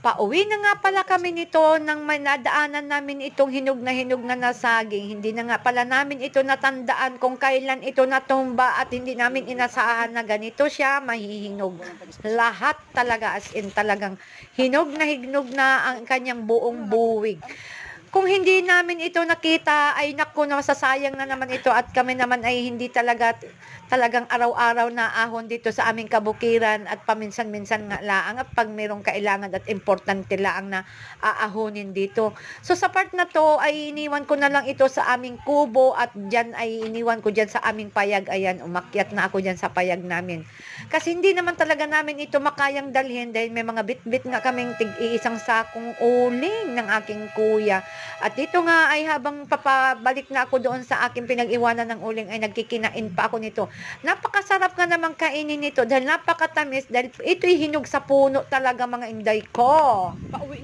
Pauwi na nga pala kami nito nang may nadaanan namin itong hinog na saging. Hindi na nga pala namin ito natandaan kung kailan ito natumba at hindi namin inasahan na ganito siya mahihinog. Lahat talaga, as in talagang hinog na ang kanyang buong buwig. Kung hindi namin ito nakita, ay naku, nasasayang na naman ito at kami naman ay hindi talagang araw-araw na ahon dito sa aming kabukiran at paminsan-minsan nga laang at pag mayroong kailangan at importante laang na aahonin dito. So sa part na to ay iniwan ko na lang ito sa aming kubo at dyan ay iniwan ko dyan sa aming payag. Ayan, umakyat na ako dyan sa payag namin. Kasi hindi naman talaga namin ito makayang dalhin dahil may mga bit-bit nga kaming tig-iisang sakong uling ng aking kuya. At dito nga ay habang papabalik na ako doon sa aking pinag-iwanan ng uling ay nagkikinain pa ako nito. Napakasarap nga namang kainin nito dahil napakatamis dahil ito'y hinog sa puno talaga mga inday ko.